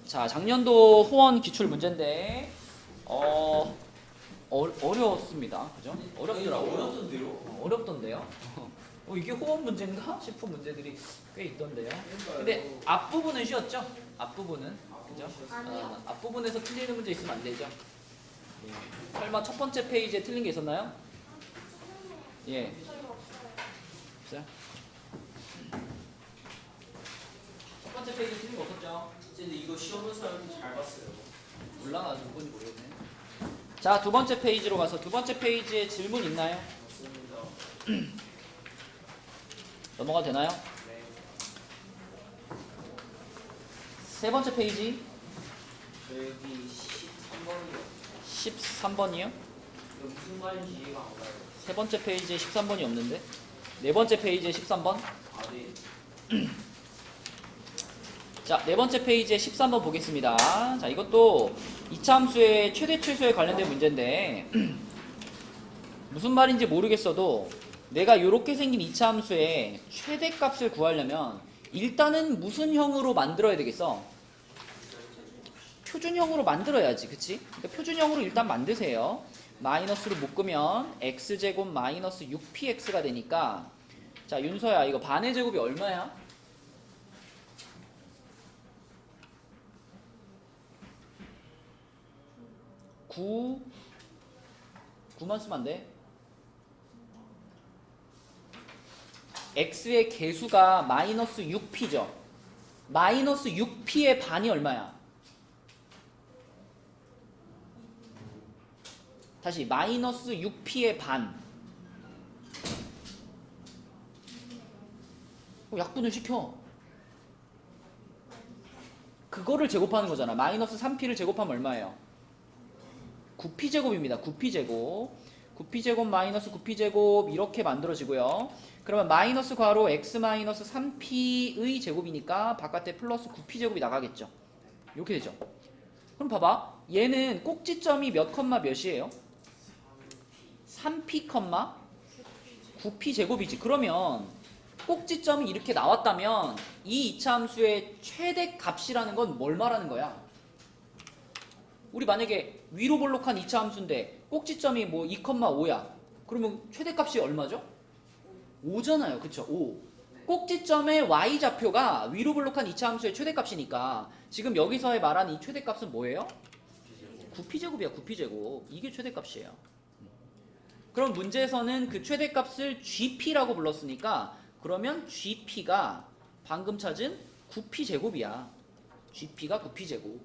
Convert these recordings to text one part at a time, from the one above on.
자, 작년도 호원 기출 문제인데 어려웠습니다. 그죠? 어렵더라고요. 어렵던데요? 어렵던데요. 이게 호원 문제인가 싶은 문제들이 꽤 있던데요. 근데 앞부분은 쉬웠죠? 앞부분은 그죠? 아니요. 앞부분에서 틀리는 문제 있으면 안 되죠. 예. 설마 첫 번째 페이지에 틀린 게 있었나요? 예. 없어요? 첫 번째 페이지에 틀린 거 없었죠? 근데 이거 시험을 사람이 잘 봤어요. 몰라, 누군지 모르겠네. 자, 두 번째 페이지로 가서 두 번째 페이지에 질문 있나요? 맞습니다. 넘어가도 되나요? 네. 세 번째 페이지 여기 13번이요. 13번이요? 이거 무슨 말인지 이해가 안 가요. 세 번째 페이지에 13번이 없는데 네 번째 페이지에 13번. 아, 네. 자, 네 번째 페이지에 13번 보겠습니다. 자, 이것도 이차함수의 최대 최소에 관련된 문제인데 무슨 말인지 모르겠어도 내가 이렇게 생긴 이차함수의 최대값을 구하려면 일단은 무슨 형으로 만들어야 되겠어? 표준형으로 만들어야지, 그치? 그러니까 표준형으로 일단 만드세요. 마이너스로 묶으면 x제곱 마이너스 6px가 되니까, 자, 윤서야, 이거 반의 제곱이 얼마야? 9만 쓰면 안 돼. x의 개수가 마이너스 6p죠. 마이너스 6p의 반이 얼마야? 다시 마이너스 6p의 반. 약분을 시켜. 그거를 제곱하는 거잖아. 마이너스 3p를 제곱하면 얼마예요? 9p제곱입니다. 9p제곱. 9p제곱 마이너스 9p제곱 이렇게 만들어지고요. 그러면 마이너스 괄호 x 마이너스 3p의 제곱이니까 바깥에 플러스 9p제곱이 나가겠죠. 이렇게 되죠. 그럼 봐봐. 얘는 꼭지점이 몇 컴마 몇이에요? 3p 컴마 9p 제곱이지. 그러면 꼭지점이 이렇게 나왔다면 이 이차함수의 최대 값이라는 건 뭘 말하는 거야? 우리 만약에 위로 볼록한 이차함수인데 꼭지점이 뭐 2,5야. 그러면 최대값이 얼마죠? 5잖아요. 그쵸? 5. 꼭지점의 y좌표가 위로 볼록한 이차함수의 최대값이니까 지금 여기서의 말하는 이 최대값은 뭐예요? 9p제곱이야. 9p제곱. 이게 최대값이에요. 그럼 문제에서는 그 최대값을 gp라고 불렀으니까 그러면 gp가 방금 찾은 9p제곱이야. gp가 9p제곱.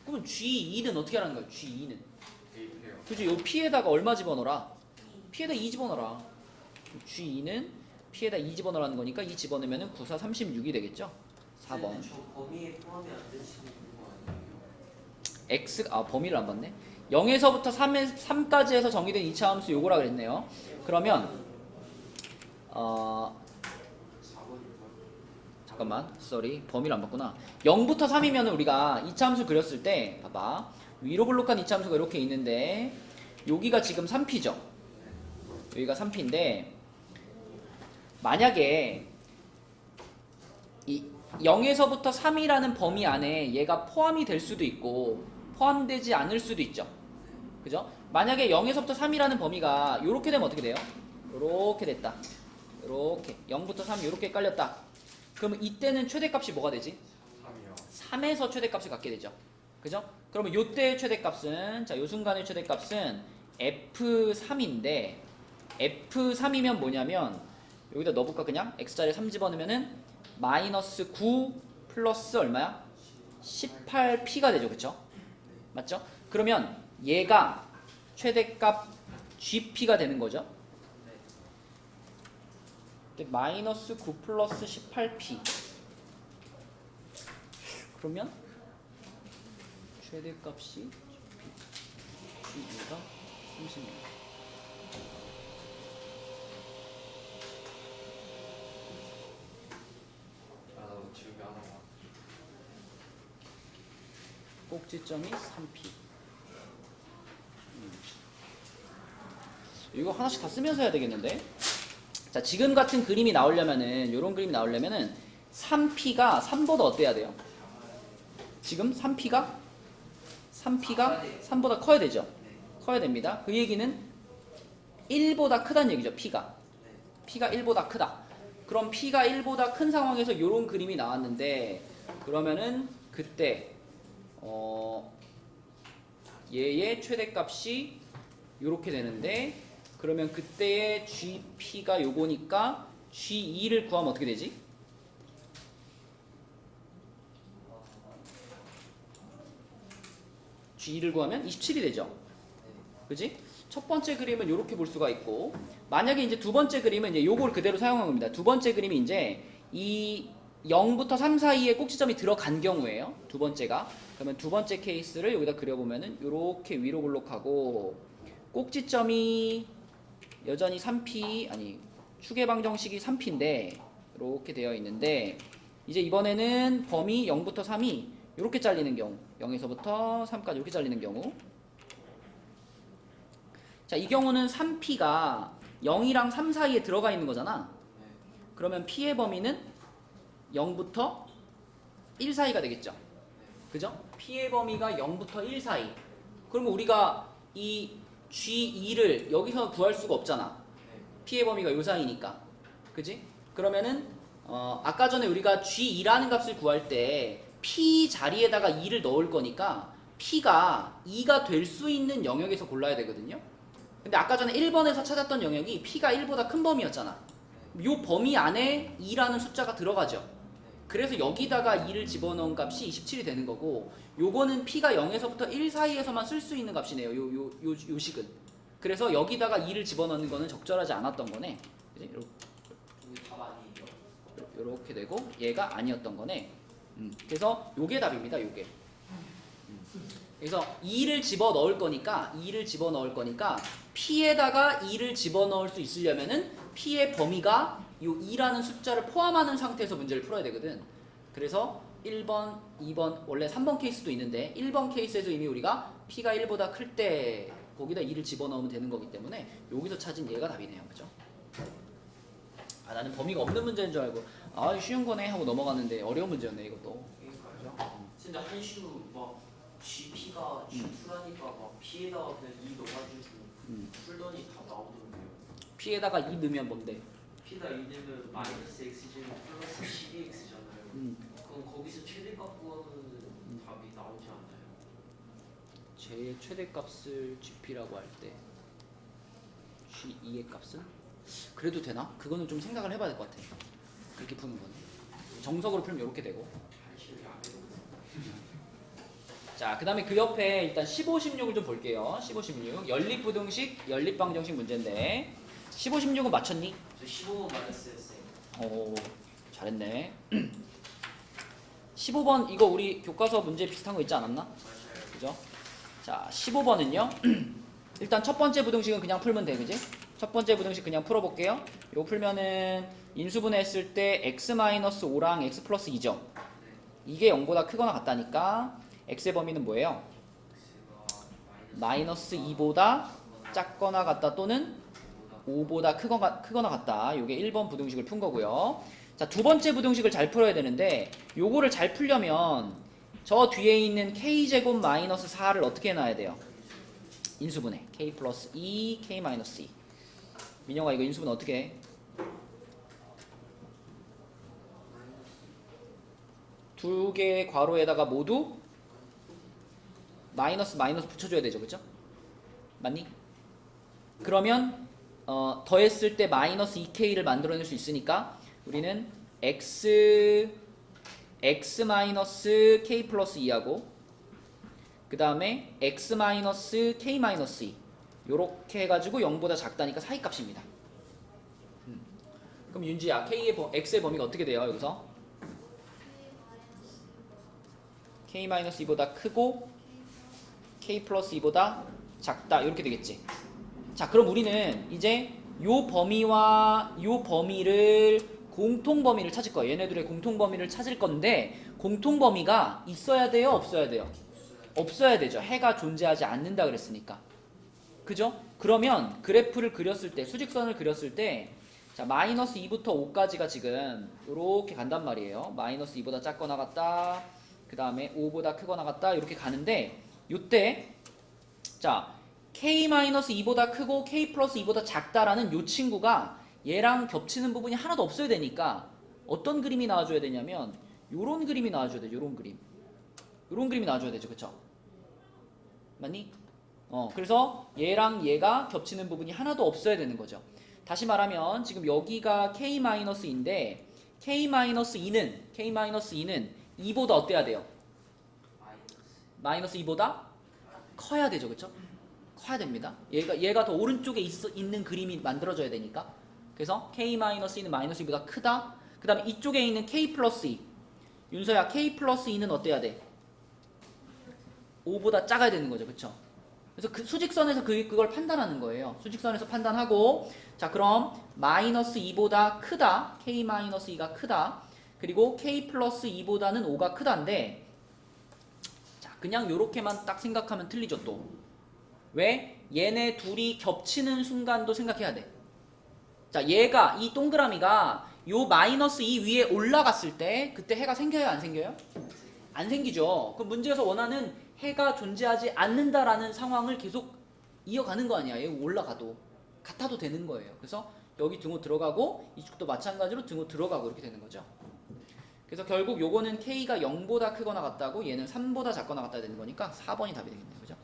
그러면 G2는 어떻게 하라는 거야? G2는. 그죠? 요 P에다가 얼마 집어넣어라? P에다 2 집어넣어라. G2는 P에다 2 집어넣으라는 거니까 2 집어넣으면 9, 4, 36이 되겠죠? 4번. 저 범위에 포함이 안 되시는 거 아니에요? X, 범위를 안 봤네. 0에서부터 3까지 해서 정의된 이차함수 요거라 그랬네요. 그러면, 4번인가요? 잠깐만, sorry. 범위를 안 봤구나. 0부터 3이면 우리가 이차함수 그렸을 때, 봐봐. 위로 볼록한 이차함수가 이렇게 있는데, 여기가 지금 3p죠? 여기가 3p인데, 만약에, 이 0에서부터 3이라는 범위 안에 얘가 포함이 될 수도 있고, 포함되지 않을 수도 있죠. 그죠? 만약에 0에서부터 3이라는 범위가 요렇게 되면 어떻게 돼요? 요렇게 됐다. 요렇게. 0부터 3 요렇게 깔렸다. 그러면 이때는 최대값이 뭐가 되지? 3이요. 3에서 최대값을 갖게 되죠. 그죠? 그러면 요때의 최대값은, 자, 요 순간의 최대값은 F3인데, F3이면 뭐냐면, 여기다 넣어볼까, 그냥? X자리에 3 집어넣으면은, 마이너스 9 플러스 얼마야? 18p가 되죠. 그쵸? 맞죠? 그러면 얘가 최대값 GP가 되는 거죠. 마이너스 9 플러스 18p. 그러면 최대값이 G가 36. 나도 지우개 하나만. 꼭지점이 3p. 이거 하나씩 다 쓰면서 해야 되겠는데? 자, 지금 같은 그림이 나오려면은, 요런 그림이 나오려면은 3p가 3보다 어때야 돼요? 지금 3P가 3보다 커야 되죠. 네. 커야 됩니다. 그 얘기는 1보다 크다는 얘기죠. P가 1보다 크다. 그럼 P가 1보다 큰 상황에서 이런 그림이 나왔는데, 그러면은 그때 얘의 최대값이 요렇게 되는데, 그러면 그때의 GP가 요거니까 G2를 구하면 어떻게 되지? G2를 구하면 27이 되죠. 그지? 첫 번째 그림은 이렇게 볼 수가 있고, 만약에 이제 두 번째 그림은 이제 요걸 그대로 사용한 겁니다. 두 번째 그림이 이제 이 0부터 3 사이에 꼭지점이 들어간 경우에요. 두 번째가. 그러면 두 번째 케이스를 여기다 그려보면은 이렇게 위로 볼록하고, 꼭지점이 여전히 3P, 아니 추계 방정식이 3P인데 이렇게 되어 있는데, 이제 이번에는 범위 0부터 3이 이렇게 잘리는 경우, 0에서부터 3까지 이렇게 잘리는 경우, 자, 이 경우는 3P가 0이랑 3 사이에 들어가 있는 거잖아. 그러면 P의 범위는 0부터 1 사이가 되겠죠. 그죠? P의 범위가 0부터 1 사이. 그러면 우리가 이 G2를 여기서 구할 수가 없잖아. P의 범위가 요 사이니까. 그지? 그러면은 아까 전에 우리가 G2라는 값을 구할 때 P 자리에다가 2를 넣을 거니까 P가 2가 될 수 있는 영역에서 골라야 되거든요. 근데 아까 전에 1번에서 찾았던 영역이 P가 1보다 큰 범위였잖아. 요 범위 안에 2라는 숫자가 들어가죠. 그래서 여기다가 2를 집어넣은 값이 27이 되는 거고, 요거는 P가 0에서부터 1 사이에서만 쓸 수 있는 값이네요. 요 식은. 그래서 여기다가 2를 집어넣는 거는 적절하지 않았던 거네. 그지? 요렇게 되고 얘가 아니었던 거네. 그래서 요게 답입니다. 요게. 그래서 2를 집어넣을 거니까 P에다가 2를 집어넣을 수 있으려면은 P의 범위가 요 2라는 숫자를 포함하는 상태에서 문제를 풀어야 되거든. 그래서 1번, 2번, 원래 3번 케이스도 있는데 1번 케이스에서 이미 우리가 P가 1보다 클 때 거기다 2를 집어넣으면 되는 거기 때문에 여기서 찾은 얘가 답이네요. 그죠? 아, 나는 범위가 없는 문제인 줄 알고 쉬운 거네 하고 넘어갔는데 어려운 문제였네 이것도. 그러니까요. 진짜 한시로 막 GP가 G2라니까 막 P에다가 그냥 2 넣어가지고 풀더니 다 나오던데요. P에다가 2 넣으면 뭔데? P에다 2 넣으면 마이너스 X제곱 플러스 12X잖아요. 그럼 거기서 최대값 구하면 답이 나오지 않나요? 제 최대값을 GP라고 할 때 G2의 값은? 그래도 되나? 그거는 좀 생각을 해봐야 될 것 같아. 그렇게 푸는 거는 정석으로 풀면 이렇게 되고. 한시를 안 해도 자, 그 다음에 그 옆에 일단 15, 16을 좀 볼게요. 15, 16 연립부등식, 연립방정식 문제인데 15, 16은 맞췄니? 저 15번 맞았어요, 쌤. 오, 잘했네. 15번 이거 우리 교과서 문제 비슷한 거 있지 않았나? 맞아요. 그죠? 자, 15번은요. 일단 첫 번째 부등식은 그냥 풀면 돼, 그지? 첫 번째 부등식 그냥 풀어볼게요. 이거 풀면은 인수분해했을 때 x-5랑 x 플러스 2죠. 이게 0보다 크거나 같다니까 x의 범위는 뭐예요? 마이너스 2보다 작거나 같다 또는 5보다 크거나 같다. 이게 1번 부등식을 푼 거고요. 자, 두 번째 부등식을 잘 풀어야 되는데 요거를 잘 풀려면 저 뒤에 있는 k제곱 마이너스 4를 어떻게 해놔야 돼요? 인수분해 k 플러스 2, k 마이너스 2. 민영아 이거 인수분해 어떻게 해? 두 개의 괄호에다가 모두 마이너스 붙여줘야 되죠, 그죠? 맞니? 그러면 더했을 때 마이너스 2k를 만들어낼 수 있으니까 우리는 x 마이너스 k 플러스 2하고 그 다음에 x 마이너스 k 마이너스 2 요렇게 해가지고 0보다 작다니까 사이값입니다. 그럼 윤지야 x의 범위가 어떻게 돼요 여기서? k 마이너스 2보다 크고 k 플러스 2보다 작다 이렇게 되겠지. 자, 그럼 우리는 이제 요 범위와 요 범위를 공통 범위를 찾을 거예요. 얘네들의 공통 범위를 찾을 건데 공통 범위가 있어야 돼요, 없어야 돼요? 없어야 되죠. 해가 존재하지 않는다 그랬으니까. 그죠? 그러면 그래프를 그렸을 때 수직선을 그렸을 때 자, 마이너스 2부터 5까지가 지금 요렇게 간단 말이에요. 마이너스 2보다 작거나 같다 그 다음에 5보다 크거나 같다 이렇게 가는데 요때 자 k-2보다 크고 k 플러스 2보다 작다라는 요 친구가 얘랑 겹치는 부분이 하나도 없어야 되니까 어떤 그림이 나와줘야 되냐면 요런 그림이 나와줘야 돼. 요런 그림이 나와줘야 되죠. 그쵸? 맞니? 그래서 얘랑 얘가 겹치는 부분이 하나도 없어야 되는 거죠. 다시 말하면 지금 여기가 k-2인데 k-2는 2보다 어때야 돼요? 마이너스 2보다 커야 되죠. 그쵸? 커야 됩니다. 얘가 더 오른쪽에 있는 그림이 만들어져야 되니까. 그래서 k-2는 마이너스 2보다 크다. 그 다음에 이쪽에 있는 k 플러스 2. 윤서야, k 플러스 2는 어때야 돼? 5보다 작아야 되는 거죠. 그쵸? 그래서 그 수직선에서 그걸 판단하는 거예요. 수직선에서 판단하고, 자, 그럼 마이너스 2보다 크다. k-2가 크다. 그리고 k 플러스 2보다는 5가 크다인데, 자, 그냥 요렇게만 딱 생각하면 틀리죠, 또. 왜? 얘네 둘이 겹치는 순간도 생각해야 돼. 자, 얘가, 이 동그라미가 요 마이너스 2 위에 올라갔을 때, 그때 해가 생겨요, 안 생겨요? 안 생기죠. 그럼 문제에서 원하는 해가 존재하지 않는다라는 상황을 계속 이어가는 거 아니야. 얘 올라가도. 같아도 되는 거예요. 그래서 여기 등호 들어가고, 이쪽도 마찬가지로 등호 들어가고 이렇게 되는 거죠. 그래서 결국 요거는 k가 0보다 크거나 같다고, 얘는 3보다 작거나 같다 되는 거니까 4번이 답이 되겠네요. 그죠?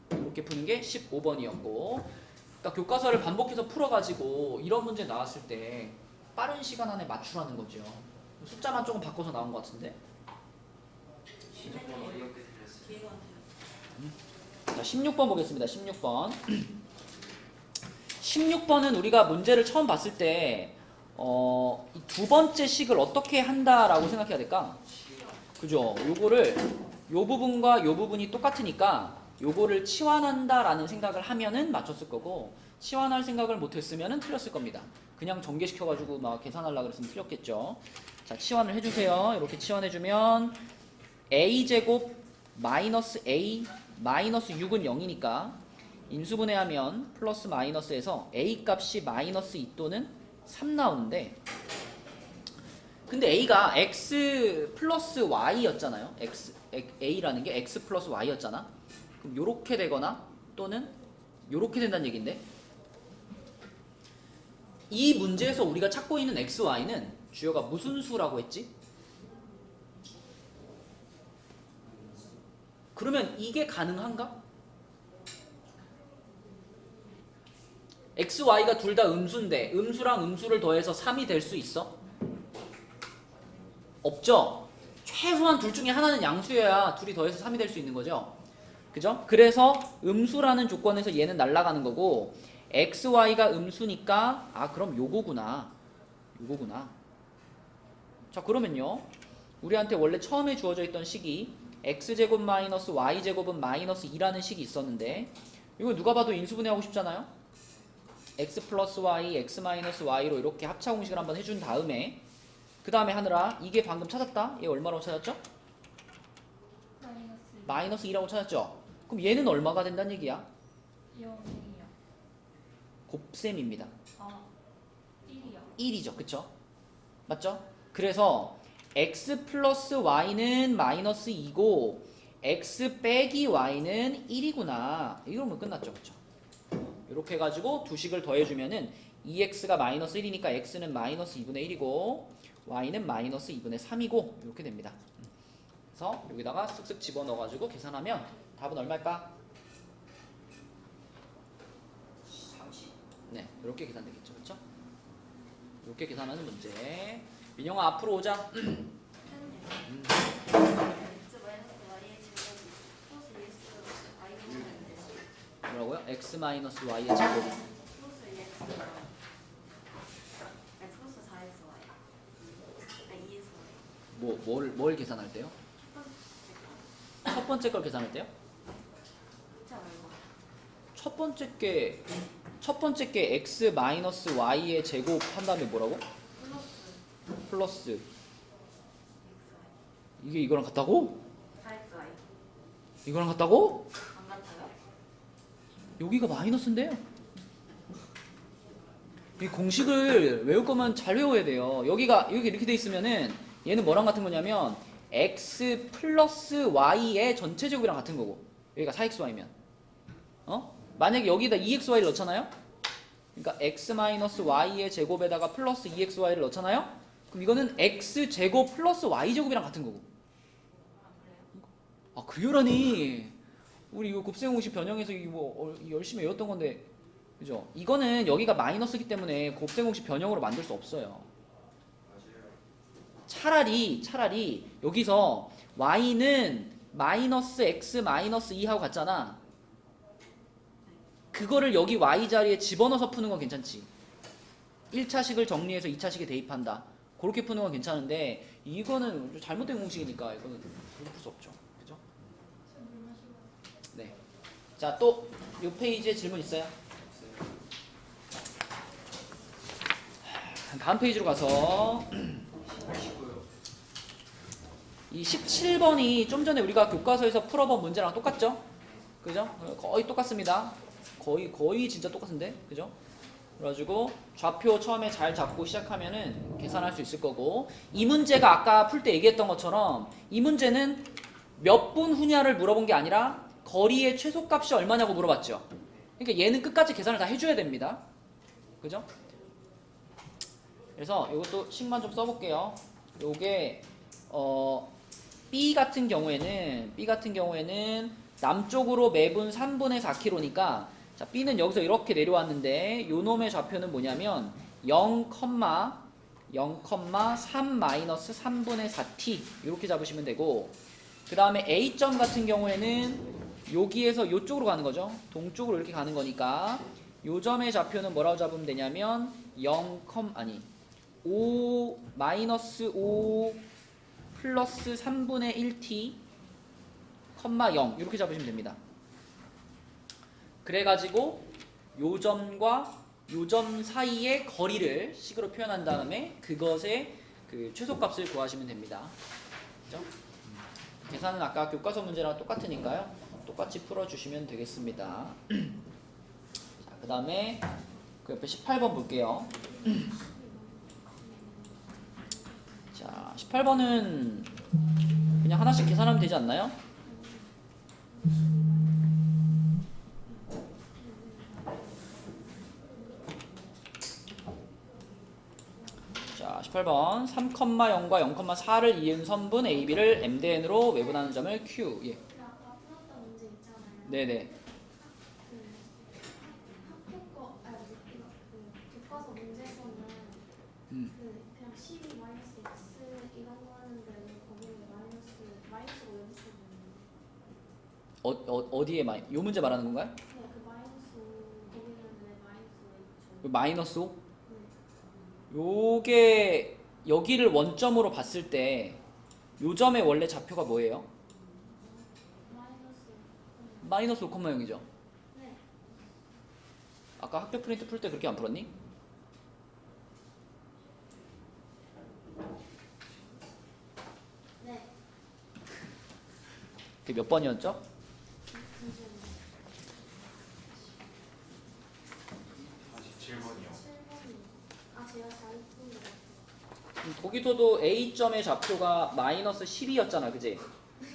이렇게 푸는 게 15번이었고, 그러니까 교과서를 반복해서 풀어가지고 이런 문제 나왔을 때 빠른 시간 안에 맞추라는 거죠. 숫자만 조금 바꿔서 나온 것 같은데. 자, 16번 보겠습니다. 16번. 16번은 우리가 문제를 처음 봤을 때 이 두 번째 식을 어떻게 한다라고 생각해야 될까? 그죠? 요거를 요 부분과 요 부분이 똑같으니까 요거를 치환한다라는 생각을 하면은 맞췄을 거고, 치환할 생각을 못했으면은 틀렸을 겁니다. 그냥 전개시켜가지고 막 계산하려고 그랬으면 틀렸겠죠. 자, 치환을 해주세요. 이렇게 치환해주면 a제곱 마이너스 a 마이너스 6은 0이니까 인수분해하면 플러스 마이너스에서 a 값이 마이너스 2 또는 3 나오는데, 근데 a가 x 플러스 y였잖아요. a라는 게 x 플러스 y였잖아. 그럼 요렇게 되거나 또는 요렇게 된다는 얘기인데, 이 문제에서 우리가 찾고 있는 x, y는 주어가 무슨 수라고 했지? 그러면 이게 가능한가? x, y가 둘 다 음수인데 음수랑 음수를 더해서 3이 될 수 있어? 없죠? 최소한 둘 중에 하나는 양수여야 둘이 더해서 3이 될 수 있는 거죠? 그죠? 그래서 음수라는 조건에서 얘는 날아가는 거고, x, y가 음수니까 그럼 요거구나. 자, 그러면요, 우리한테 원래 처음에 주어져 있던 식이 x제곱 마이너스 y제곱은 마이너스 2라는 식이 있었는데, 이거 누가 봐도 인수분해하고 싶잖아요? x 플러스 y, x 마이너스 y로 이렇게 합차 공식을 한번 해준 다음에 그 다음에 하느라 이게 방금 찾았다? 얘 얼마라고 찾았죠? 마이너스 2라고 찾았죠? 그럼 얘는 얼마가 된다는 얘기야? 0이요. 곱셈입니다. 1이요. 1이죠. 그쵸? 맞죠? 그래서 x 플러스 y는 마이너스 2고 x 빼기 y는 1이구나. 이러면 끝났죠. 그쵸? 이렇게 해가지고 두 식을 더해주면은 2x가 마이너스 1이니까 x는 마이너스 2분의 1이고 y는 마이너스 2분의 3이고 이렇게 됩니다. 그래서 여기다가 쓱쓱 집어넣어가지고 계산하면 답은 얼마일까? 30. 네, 이렇게 계산되겠죠. 그쵸? 이렇게 계산하는 문제. 민영아 앞으로 오자. 뭐라고요? x 마이너스 y의 제곱. 뭘 계산할 때요? 첫 번째 걸 계산할 때요? 첫 번째 게 x 마이너스 y의 제곱 한 다음에 뭐라고? 플러스. 이게 이거랑 같다고? 이거랑 같다고? 여기가 마이너스인데요. 이 공식을 외울 거면 잘 외워야 돼요. 여기 이렇게 돼 있으면은 얘는 뭐랑 같은 거냐면 x 플러스 y의 전체 제곱이랑 같은 거고 여기가 4xy면 만약에 여기다 2xy를 넣잖아요. 그러니까 x 마이너스 y의 제곱에다가 플러스 2xy를 넣잖아요. 그럼 이거는 x 제곱 플러스 y 제곱이랑 같은 거고. 아 그래요라니. 우리 이거 곱셈 공식 변형해서 이거 열심히 외웠던 건데, 그죠? 이거는 여기가 마이너스기 때문에 곱셈 공식 변형으로 만들 수 없어요. 차라리 여기서 y는 마이너스 x 마이너스 2하고 같잖아. 그거를 여기 y 자리에 집어넣어서 푸는 건 괜찮지. 1차식을 정리해서 2차식에 대입한다. 그렇게 푸는 건 괜찮은데 이거는 잘못된 공식이니까 이거는 그렇게 풀 수 없죠. 그죠? 네. 자, 또 이 페이지에 질문 있어요? 다음 페이지로 가서 89요. 이 17번이 좀 전에 우리가 교과서에서 풀어본 문제랑 똑같죠? 그죠? 거의 똑같습니다. 거의 진짜 똑같은데? 그죠? 그래가지고 좌표 처음에 잘 잡고 시작하면은 계산할 수 있을 거고, 이 문제가 아까 풀 때 얘기했던 것처럼 이 문제는 몇 분 후냐를 물어본 게 아니라 거리의 최소값이 얼마냐고 물어봤죠. 그러니까 얘는 끝까지 계산을 다 해줘야 됩니다. 그죠? 그래서 이것도 식만 좀 써볼게요. 요게 B 같은 경우에는 남쪽으로 매분 3분의 4km니까 자, B는 여기서 이렇게 내려왔는데 요 놈의 좌표는 뭐냐면 0,3 마이너스 3분의 4t 이렇게 잡으시면 되고, 그 다음에 A점 같은 경우에는 여기에서 요쪽으로 가는 거죠. 동쪽으로 이렇게 가는 거니까 요 점의 좌표는 뭐라고 잡으면 되냐면 5 마이너스 5 플러스 3분의 1t 0 이렇게 잡으시면 됩니다. 그래가지고 요 점과 요 점 사이의 거리를 식으로 표현한 다음에 그것의 그 최소값을 구하시면 됩니다. 그죠? 계산은 아까 교과서 문제랑 똑같으니까요. 똑같이 풀어주시면 되겠습니다. 자, 그 다음에 그 옆에 18번 볼게요. 자, 18번은 그냥 하나씩 계산하면 되지 않나요? 자, 18번 3,0과 0,4를 이은 선분 AB를 MDN으로 외분하는 점을 Q. 예. 아까 풀었던 문제 있잖아요. 네네. 교과서 문제에서는 음. 그냥 12 마이너스 x 이런 거 하는데 거기에 마이너스가 여기 있었는데 어디에 요 문제 말하는 건가요? 네, 그 마이너스 거기는 왜 마이너스가 있죠? 마이너스 5? 네. 요게 여기를 원점으로 봤을 때 요 점의 원래 좌표가 뭐예요? 마이너스 5,0이죠. 네. 아까 학교 프린트 풀 때 그렇게 안 풀었니? 네. 그게 몇 번이었죠? 잠시만요. 47번이요. 7번이. 아, 제가 잘했습니다. 거기서도 A점의 좌표가 마이너스 12였잖아, 그지?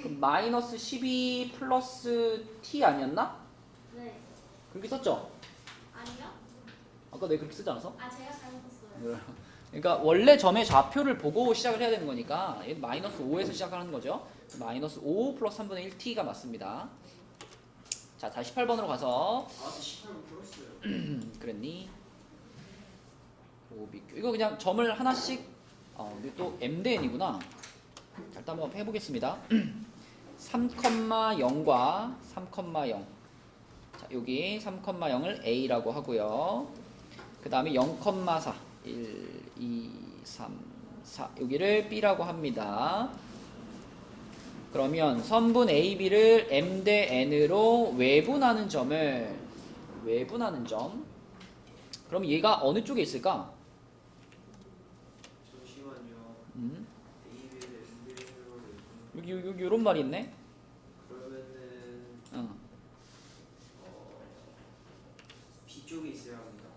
그럼 마이너스 12 플러스 T 아니었나? 네. 그렇게 썼죠? 아니요? 아까 내가 그렇게 쓰지 않았어? 아, 제가 잘못했어요. 그러니까 원래 점의 좌표를 보고 시작을 해야 되는 거니까 얘는 마이너스 5에서 시작하는 거죠. 마이너스 5 플러스 3분의 1t가 맞습니다. 자, 다시 18번으로 가서 아, 18번 풀었어요. 그랬니? 이거 그냥 점을 하나씩 이게 또 MDN이구나. 자, 일단 한번 해보겠습니다. 3,0과 3,0. 자, 여기 3,0을 A라고 하고요. 그 다음에 0,4 1, 2, 3, 4 여기를 B라고 합니다. 그러면 선분 AB를 M 대 N으로 외분하는 점. 그럼 얘가 어느 쪽에 있을까? 잠시만요. AB를 MDN으로 여기 요런 말이 있네. 그러면은 B 쪽에 있어야 합니다.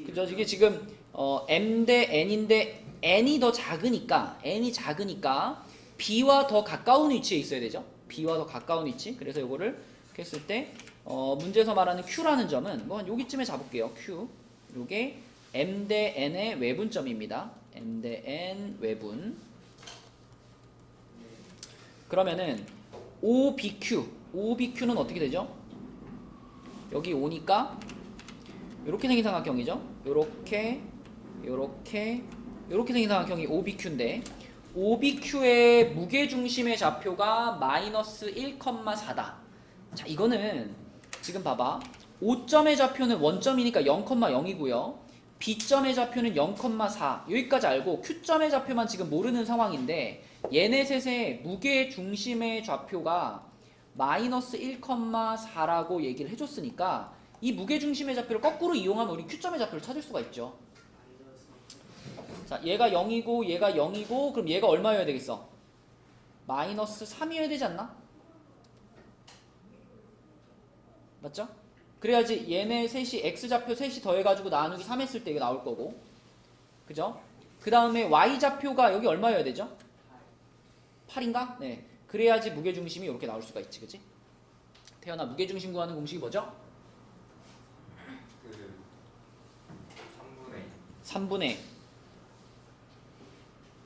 그죠? 이게 지금 m 대 n인데 n이 작으니까 b와 더 가까운 위치에 있어야 되죠. b와 더 가까운 위치. 그래서 이거를 이렇게 했을 때 문제에서 말하는 q라는 점은 뭐 여기쯤에 잡을게요. q. 요게 m 대 n의 외분점입니다. m 대 n 외분. 그러면은 OBQ는 어떻게 되죠? 여기 5니까 이렇게 생긴 삼각형이죠. 요렇게 생긴 삼각형이 OBQ인데 OBQ의 무게중심의 좌표가 마이너스 1,4다. 자, 이거는 지금 봐봐. O점의 좌표는 원점이니까 0,0이고요. B점의 좌표는 0,4. 여기까지 알고 Q점의 좌표만 지금 모르는 상황인데 얘네 셋의 무게중심의 좌표가 마이너스 1,4라고 얘기를 해줬으니까 이 무게중심의 좌표를 거꾸로 이용하면 우리 Q점의 좌표를 찾을 수가 있죠. 자, 얘가 0이고 얘가 0이고 그럼 얘가 얼마여야 되겠어? 마이너스 3이어야 되지 않나? 맞죠? 그래야지 얘네 셋이 X좌표 셋이 더해가지고 나누기 3 했을 때 이게 나올 거고, 그죠? 그 다음에 Y좌표가 여기 얼마여야 되죠? 8인가? 네. 그래야지 무게중심이 이렇게 나올 수가 있지, 그치? 태연아, 무게중심 구하는 공식이 뭐죠? 그 3분의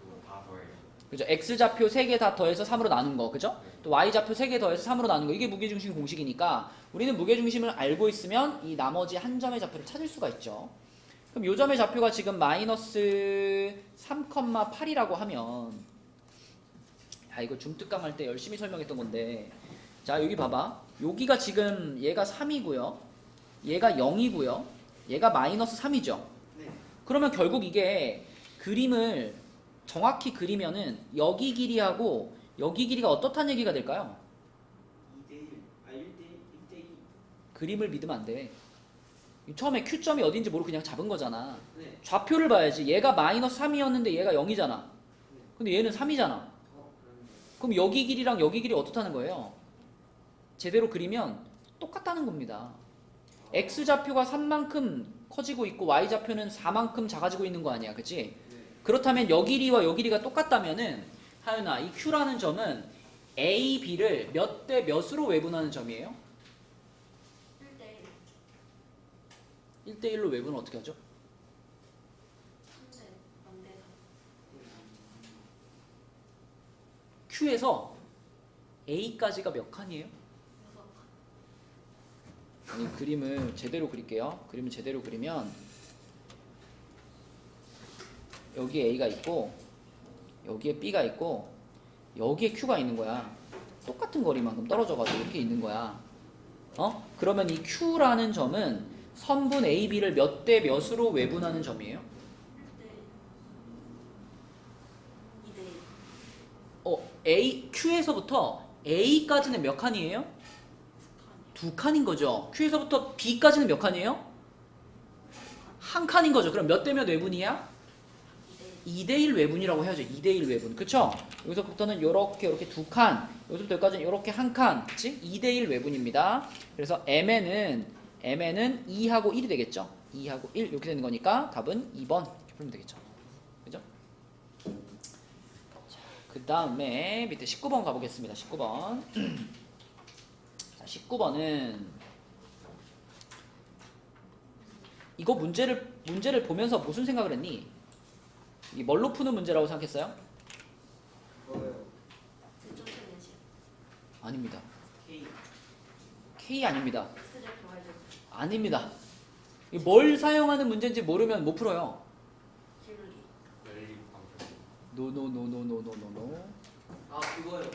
그거 다 더해요. 그죠? X좌표 3개 다 더해서 3으로 나눈 거, 그죠? 또 Y좌표 3개 더해서 3으로 나눈 거, 이게 무게중심 공식이니까 우리는 무게중심을 알고 있으면 이 나머지 한 점의 좌표를 찾을 수가 있죠. 그럼 요 점의 좌표가 지금 마이너스 3,8이라고 하면, 야, 이거 줌특강 할 때 열심히 설명했던 건데, 자, 여기 봐봐. 여기가 지금 얘가 3이고요. 얘가 0이고요. 얘가 마이너스 3이죠. 네. 그러면 결국 이게 그림을 정확히 그리면은 여기 길이하고 여기 길이가 어떻다는 얘기가 될까요? 2대1, 1대2. 그림을 믿으면 안 돼. 처음에 Q점이 어딘지 모르고 그냥 잡은 거잖아. 네. 좌표를 봐야지. 얘가 마이너스 3이었는데 얘가 0이잖아. 근데 얘는 3이잖아. 그런데. 그럼 여기 길이랑 여기 길이 어떻다는 거예요? 제대로 그리면 똑같다는 겁니다. X좌표가 3만큼 커지고 있고 Y좌표는 4만큼 작아지고 있는 거 아니야, 그치? 네. 그렇다면 여 길이와 여 길이가 똑같다면은, 하윤아, 이 Q라는 점은 A, B를 몇 대 몇으로 외분하는 점이에요? 1대1 1대1로 외분은 어떻게 하죠? 3대 0대 Q에서 A까지가 몇 칸이에요? 6 아니, 그림을 제대로 그릴게요. 그림을 제대로 그리면 여기에 A가 있고 여기에 B가 있고 여기에 Q가 있는 거야. 똑같은 거리만큼 떨어져가지고 이렇게 있는 거야. 그러면 이 Q라는 점은 선분 A, B를 몇 대 몇으로 외분하는 점이에요? 2대1 Q에서부터 A까지는 몇 칸이에요? 2칸인 거죠. Q에서부터 B까지는 몇 칸이에요? 1칸인 거죠. 그럼 몇 대 몇 외분이야? 2대1 외분이라고 해야죠. 2대1 외분. 그쵸? 여기서부터는 요렇게 2칸, 여기서부터 여기까지는 요렇게 1칸. 그치? 2대1 외분입니다. 그래서 M에는 2하고 1이 되겠죠. 2하고 1 이렇게 되는 거니까 답은 2번 이렇게 풀면 되겠죠. 그죠? 자, 그 다음에 밑에 19번 가보겠습니다. 19번. 자, 19번은 이거 문제를 보면서 무슨 생각을 했니? 이게 뭘로 푸는 문제라고 생각했어요? 그거요. 대전체 내시 아닙니다. K. K 아닙니다. X좌표 Y좌표 아닙니다. 이게 뭘 사용하는 문제인지 모르면 못 풀어요. 길을 랠리 방패. 노노노노노노노노. 아 그거요.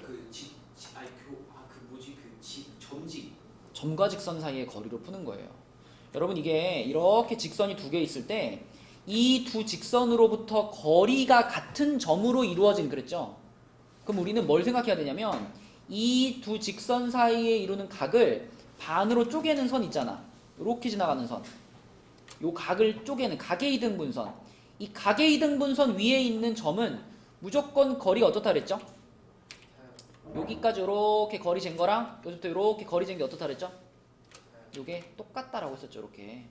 점직. 점과 직선 사이의 거리로 푸는 거예요. 여러분, 이게 이렇게 직선이 두 개 있을 때 이 두 직선으로부터 거리가 같은 점으로 이루어진, 그랬죠? 그럼 우리는 뭘 생각해야 되냐면 이 두 직선 사이에 이루는 각을 반으로 쪼개는 선 있잖아. 이렇게 지나가는 선. 요 각을 쪼개는 각의 이등분선. 이 각의 이등분선 위에 있는 점은 무조건 거리가 어떻다 그랬죠? 여기까지 이렇게 거리 잰 거랑 여기부터 이렇게 거리 잰 게 어떻다 그랬죠? 요게 똑같다라고 했었죠. 이렇게.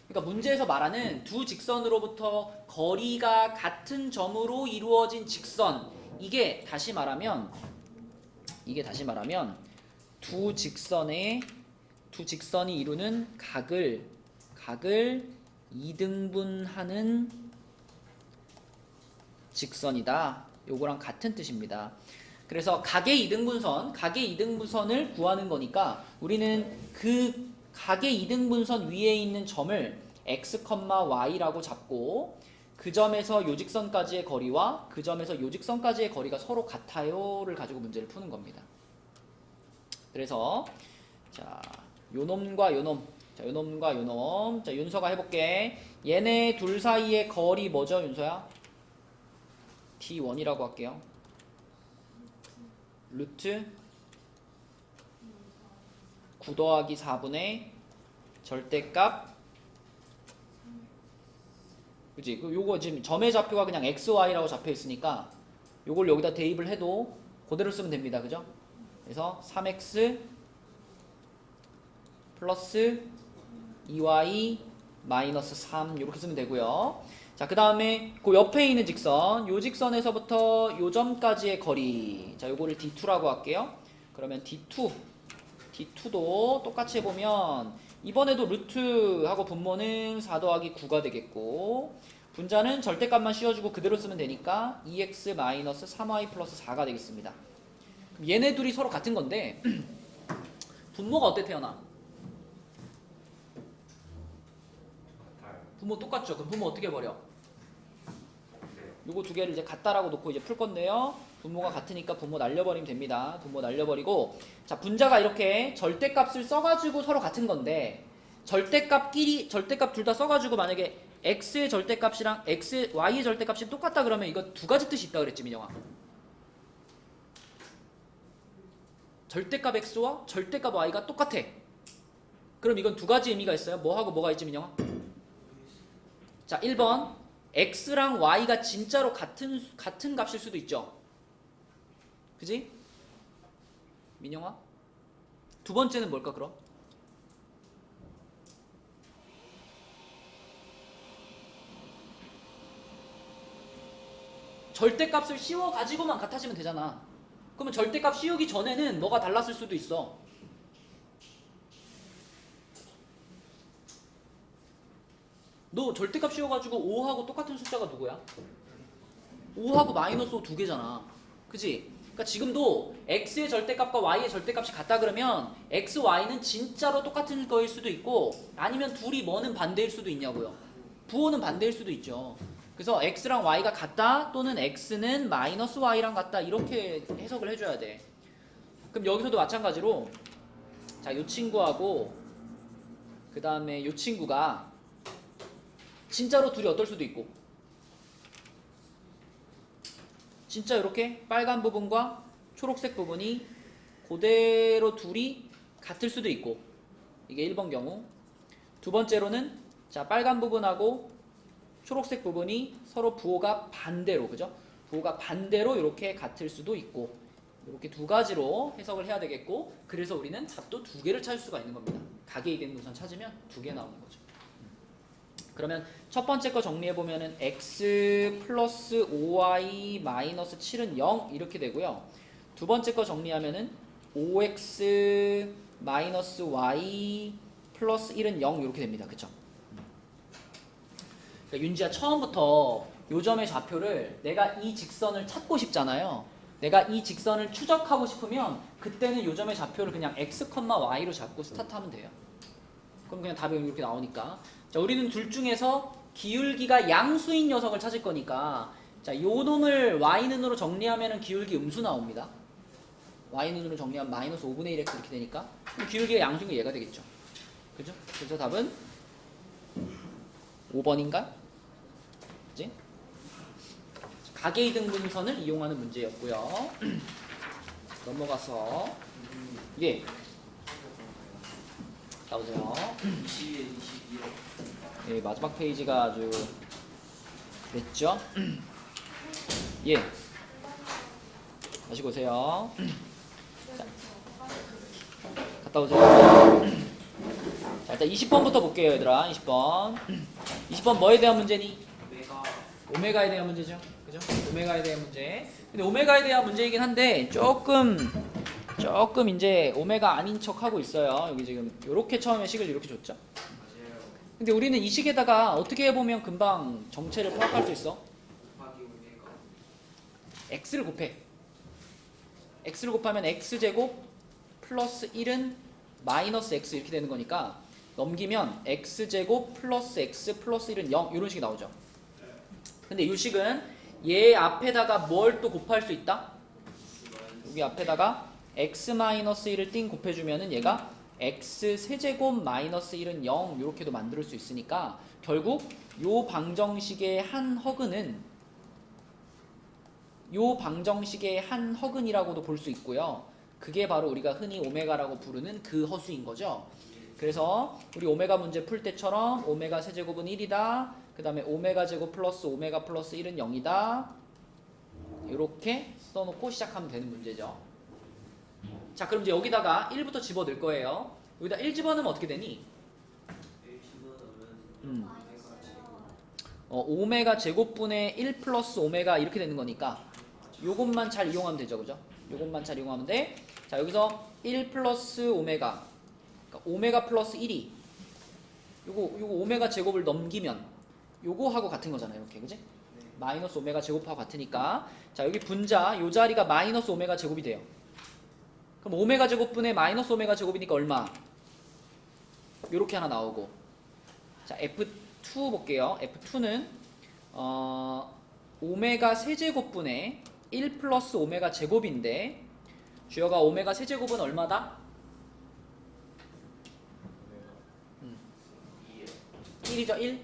그러니까 문제에서 말하는 두 직선으로부터 거리가 같은 점으로 이루어진 직선, 이게 다시 말하면 두 직선이 이루는 각을 2등분하는 직선이다. 요거랑 같은 뜻입니다. 그래서 각의 2등분선을 구하는 거니까 우리는 그 각의 2등분선 위에 있는 점을 x, y라고 잡고 그 점에서 요 직선까지의 거리와 그 점에서 요 직선까지의 거리가 서로 같아요를 가지고 문제를 푸는 겁니다. 그래서 자, 요놈과 요놈, 자, 요놈과 요놈. 자, 윤서가 해볼게. 얘네 둘 사이의 거리 뭐죠, 윤서야? t1이라고 할게요. 루트 9 더하기 4분의 절대값, 그치? 요거 지금 점의 좌표가 그냥 xy라고 잡혀 있으니까 요걸 여기다 대입을 해도 그대로 쓰면 됩니다. 그죠? 그래서 3x 플러스 2y 마이너스 3 이렇게 쓰면 되고요. 자, 그 다음에 그 옆에 있는 직선, 요 직선에서부터 요 점까지의 거리, 자, 요거를 d2라고 할게요. 그러면 d2도 똑같이 해보면 이번에도 루트하고 분모는 4 더하기 9가 되겠고 분자는 절대값만 씌워주고 그대로 쓰면 되니까 2x 마이너스 3y 플러스 4가 되겠습니다. 그럼 얘네 둘이 서로 같은 건데 분모가 어때, 태연아? 분모 똑같죠? 그럼 분모 어떻게 버려? 요거 두 개를 이제 같다라고 놓고 이제 풀 건데요. 분모가 같으니까 분모 날려버리면 됩니다. 분모 날려버리고, 자, 분자가 이렇게 절대값을 써가지고 서로 같은 건데 절대값 둘 다 써가지고 만약에 x의 절대값이랑 y의 절대값이 똑같다 그러면 이거 두 가지 뜻이 있다 그랬지, 민영아. 절대값 x와 절대값 y가 똑같아. 그럼 이건 두 가지 의미가 있어요. 뭐하고 뭐가 있지, 민영아? 자, 1번 x랑 y가 진짜로 같은 값일 수도 있죠. 그지? 민영아? 두 번째는 뭘까 그럼? 절대값을 씌워 가지고만 같아지면 되잖아. 그러면 절대값 씌우기 전에는 뭐가 달랐을 수도 있어. 너 절대값 씌워가지고 5하고 똑같은 숫자가 누구야? 5하고 마이너스 5 두 개잖아. 그치? 그러니까 지금도 x의 절대값과 y의 절대값이 같다 그러면 x, y는 진짜로 똑같은 거일 수도 있고 아니면 둘이 뭐는 반대일 수도 있냐고요. 부호는 반대일 수도 있죠. 그래서 x랑 y가 같다 또는 x는 마이너스 y랑 같다 이렇게 해석을 해줘야 돼. 그럼 여기서도 마찬가지로 자, 요 친구하고 그 다음에 요 친구가 진짜로 둘이 어떨 수도 있고 진짜 이렇게 빨간 부분과 초록색 부분이 그대로 둘이 같을 수도 있고 이게 1번 경우. 두 번째로는 자, 빨간 부분하고 초록색 부분이 서로 부호가 반대로, 그죠? 부호가 반대로 이렇게 같을 수도 있고 이렇게 두 가지로 해석을 해야 되겠고 그래서 우리는 답도 두 개를 찾을 수가 있는 겁니다. 각의 2등분선 찾으면 두 개 나오는 거죠. 그러면 첫 번째 거 정리해보면은 x 플러스 5y 마이너스 7은 0 이렇게 되고요. 두 번째 거 정리하면은 5x 마이너스 y 플러스 1은 0 이렇게 됩니다. 그쵸? 그러니까 윤지야 처음부터 요 점의 좌표를 내가 이 직선을 찾고 싶잖아요. 내가 이 직선을 추적하고 싶으면 그때는 요 점의 좌표를 그냥 x, y로 잡고 스타트하면 돼요. 그럼 그냥 답이 이렇게 나오니까. 자, 우리는 둘 중에서 기울기가 양수인 녀석을 찾을 거니까 자, 요 놈을 y는으로 정리하면 기울기 음수 나옵니다. y는으로 정리하면 마이너스 5분의 1x 이렇게 되니까 그럼 기울기가 양수인 게 얘가 되겠죠. 그죠? 그래서 답은 5번인가? 그지? 각의 2등분선을 이용하는 문제였고요. 넘어가서 예. 나오세요. 21, 22로. 예, 마지막 페이지가 아주 됐죠? 예. 다시 보세요. 자, 갔다 오세요. 자, 일단 20번부터 볼게요, 얘들아. 20번. 20번 뭐에 대한 문제니? 내가 오메가에 대한 문제죠. 그죠? 오메가에 대한 문제. 근데 오메가에 대한 문제이긴 한데 조금 이제 오메가 아닌 척 하고 있어요. 여기 지금 요렇게 처음에 식을 이렇게 줬죠. 맞아요. 근데 우리는 이 식에다가 어떻게 해보면 금방 정체를 파악할 수 있어? 곱하기 오메가. x를 곱해. x를 곱하면 x제곱 플러스 1은 마이너스 x 이렇게 되는 거니까 넘기면 x제곱 플러스 x 플러스 1은 0 이런 식이 나오죠. 근데 이 식은 얘 앞에다가 뭘 또 곱할 수 있다? 여기 앞에다가 x-1을 띵 곱해주면은 얘가 x 세제곱 마이너스 1은 0 이렇게도 만들 수 있으니까 결국 요 방정식의 한 허근이라고도 볼 수 있고요. 그게 바로 우리가 흔히 오메가라고 부르는 그 허수인 거죠. 그래서 우리 오메가 문제 풀 때처럼 오메가 세제곱은 1이다. 그 다음에 오메가 제곱 플러스 오메가 플러스 1은 0이다. 이렇게 써놓고 시작하면 되는 문제죠. 자, 그럼 이제 여기다가 1부터 집어넣을 거예요. 여기다 1 집어넣으면 어떻게 되니? 오메가 제곱분의 1 플러스 오메가 이렇게 되는 거니까 요것만 잘 이용하면 되죠. 그죠? 요것만 잘 이용하면 돼. 자, 여기서 1 플러스 오메가, 그러니까 오메가 플러스 1이 요거 오메가 제곱을 넘기면 요거하고 같은 거잖아요. 이렇게, 그지? 마이너스 오메가 제곱하고 같으니까 자, 여기 분자 요 자리가 마이너스 오메가 제곱이 돼요. 그럼 오메가 제곱분의 마이너스 오메가 제곱이니까 얼마? 요렇게 하나 나오고. 자, F2 볼게요. F2는 오메가 세제곱분의 1 플러스 오메가 제곱인데 주어가 오메가 세제곱은 얼마다? 1이죠. 1.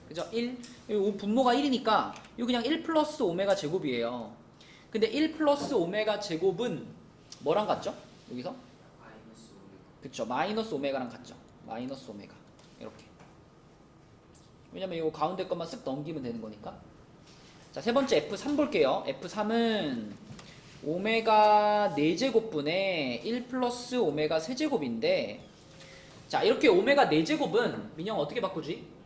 그죠? 1. 여기 분모가 1이니까 이거 그냥 1 플러스 오메가 제곱이에요. 근데 1 플러스 오메가 제곱은 뭐랑 같죠? 여기서? 마이너스 오메가. 그쵸. 마이너스 오메가랑 같죠. 마이너스 오메가. 이렇게. 왜냐면 이거 가운데 것만 쓱 넘기면 되는 거니까. 자, 세 번째 F3 볼게요. F3은 오메가 4제곱분의 1 플러스 오메가 세제곱인데 자, 이렇게 오메가 4제곱은 민영 어떻게 바꾸지?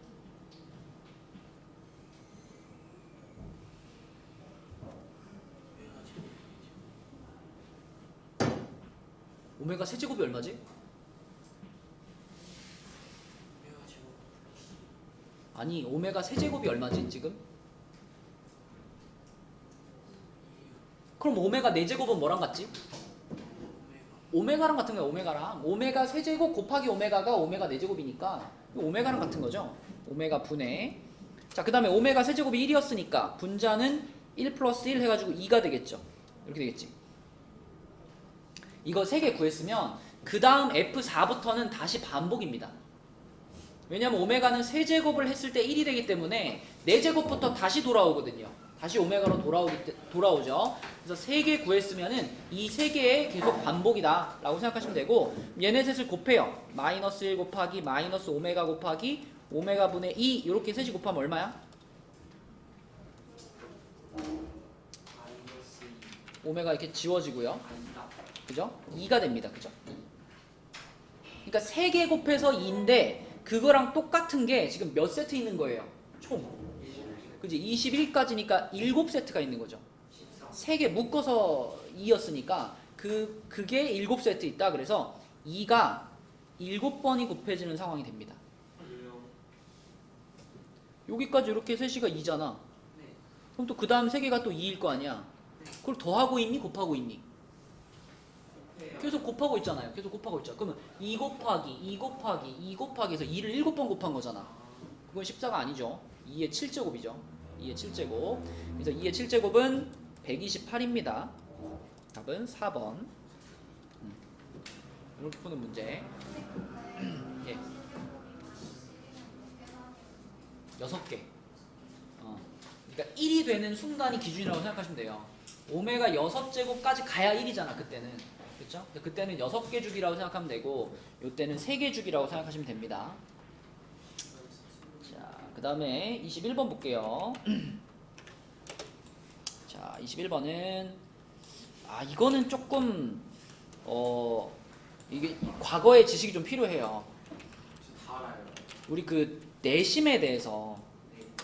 오메가 세제곱이 얼마지? 오메가 제곱 플러스 아니, 오메가 세제곱이 얼마지 지금? 그럼 오메가 4제곱은 뭐랑 같지? 오메가랑 같은 거야. 오메가랑 오메가 세제곱 곱하기 오메가가 오메가 4제곱이니까 오메가랑 같은 거죠. 오메가 분의 자, 그 다음에 오메가 세제곱이 1이었으니까 분자는 1 플러스 1 해가지고 2가 되겠죠. 이렇게 되겠지. 이거 3개 구했으면 그 다음 F4부터는 다시 반복입니다. 왜냐면 오메가는 세제곱을 했을 때 1이 되기 때문에 4제곱부터 다시 돌아오거든요. 다시 오메가로 돌아오죠. 그래서 3개 구했으면은 이 3개의 계속 반복이다 라고 생각하시면 되고 얘네 셋을 곱해요. 마이너스 1 곱하기 마이너스 오메가 곱하기 오메가 분의 2 이렇게 셋이 곱하면 얼마야? 마이너스 2. 오메가 이렇게 지워지고요. 아니다. 그죠? 2가 됩니다. 그죠? 그러니까 3개 곱해서 2인데 그거랑 똑같은 게 지금 몇 세트 있는 거예요? 총. 그지? 21까지니까 7세트가 있는 거죠. 3개 묶어서 2였으니까 그게 7세트 있다. 그래서 2가 7번이 곱해지는 상황이 됩니다. 여기까지 이렇게 3시가 2잖아. 네. 그럼 또 그 다음 3개가 또 2일 거 아니야. 그걸 더하고 있니? 곱하고 있니? 계속 곱하고 있잖아요. 계속 곱하고 있죠. 그러면 2 곱하기 2 곱하기 2 곱하기 해서 2를 7번 곱한 거잖아. 그건 14가 아니죠. 2의 7제곱이죠. 2의 7제곱. 그래서 2의 7제곱은 128입니다. 답은 4번. 이렇게 푸는 문제. 예. 6개. 그러니까 1이 되는 순간이 기준이라고 생각하시면 돼요. 오메가 6제곱까지 가야 1이잖아, 그때는. 그렇죠? 그때는 6개 주기라고 생각하면 되고 이때는 3개 주기라고 생각하시면 됩니다. 자, 그 다음에 21번 볼게요. 자, 21번은 이거는 조금 이게 과거의 지식이 좀 필요해요. 우리 그 내심에 대해서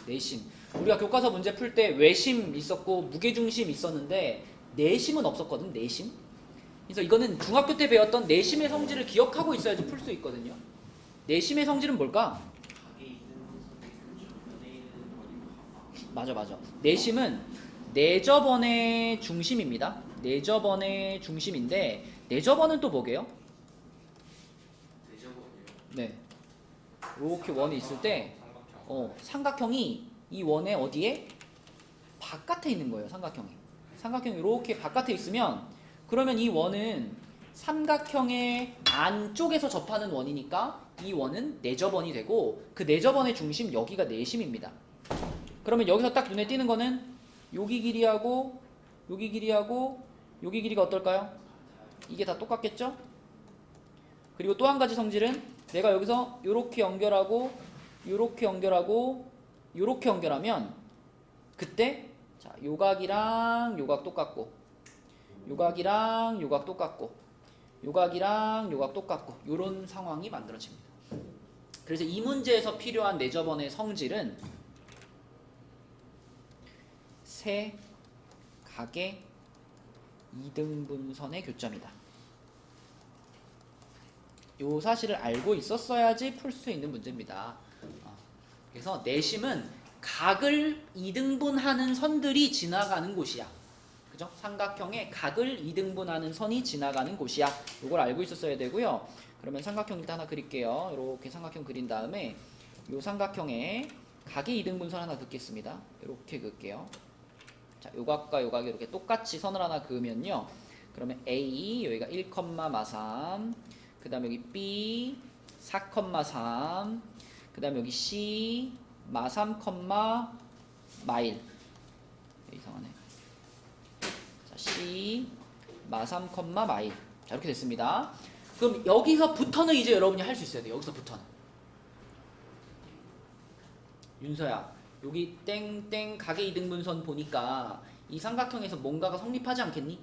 내심 우리가 교과서 문제 풀 때 외심 있었고 무게중심 있었는데 내심은 없었거든. 내심. 그래서 이거는 중학교 때 배웠던 내심의 성질을 기억하고 있어야지 풀 수 있거든요. 내심의 성질은 뭘까? 가게 있는 연예인은 어디로 가봐. 맞아. 내심은 내저번의 중심입니다. 내저번의 중심인데 내저번은 또 뭐게요? 대저번이요. 네. 이렇게 원이 있을 때 삼각형. 삼각형이 이 원의 어디에? 바깥에 있는 거예요. 삼각형이 이렇게 바깥에 있으면 그러면 이 원은 삼각형의 안쪽에서 접하는 원이니까 이 원은 내저번이 되고 그 내저번의 중심 여기가 내심입니다. 그러면 여기서 딱 눈에 띄는 거는 여기 길이하고 여기 길이하고 여기 길이가 어떨까요? 이게 다 똑같겠죠? 그리고 또 한 가지 성질은 내가 여기서 이렇게 연결하고 이렇게 연결하고 이렇게 연결하면 그때 자 요각이랑 요각 똑같고 요각이랑 요각 똑같고 요각이랑 요각 똑같고 요런 상황이 만들어집니다. 그래서 이 문제에서 필요한 내저번의 성질은 세 각의 이등분선의 교점이다. 요 사실을 알고 있었어야지 풀 수 있는 문제입니다. 그래서 내심은 각을 이등분하는 선들이 지나가는 곳이야. 그죠? 삼각형의 각을 이등분하는 선이 지나가는 곳이야. 요걸 알고 있었어야 되고요. 그러면 삼각형 일단 하나 그릴게요. 이렇게 삼각형 그린 다음에 요 삼각형에 각의 이등분선 하나 긋겠습니다. 이렇게 그을게요. 자, 요각과 요각이 이렇게 똑같이 선을 하나 그으면요. 그러면 A 여기가 1,3 그 다음에 여기 B 4,3 그 다음에 여기 C 마3, 마일 이상하네. 자, C 마3, 마일 자 이렇게 됐습니다. 그럼 여기서부터는 이제 여러분이 할 수 있어야 돼요. 여기서부터는 윤서야 여기 땡땡 각의 이등분선 보니까 이 삼각형에서 뭔가가 성립하지 않겠니?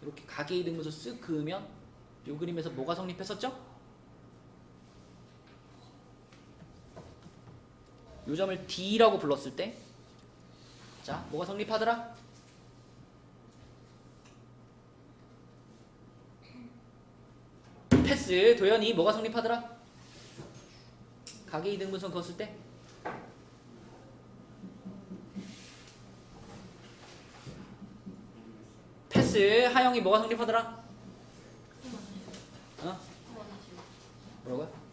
이렇게 각의 이등분선 쓱 그으면 요 그림에서 뭐가 성립했었죠? 요 점을 D라고 불렀을 때 자, 뭐가 성립하더라? 패스. 도현이 뭐가 성립하더라? 각의 이등분선 그었을 때? 패스. 하영이 뭐가 성립하더라? 어? 뭐라고요?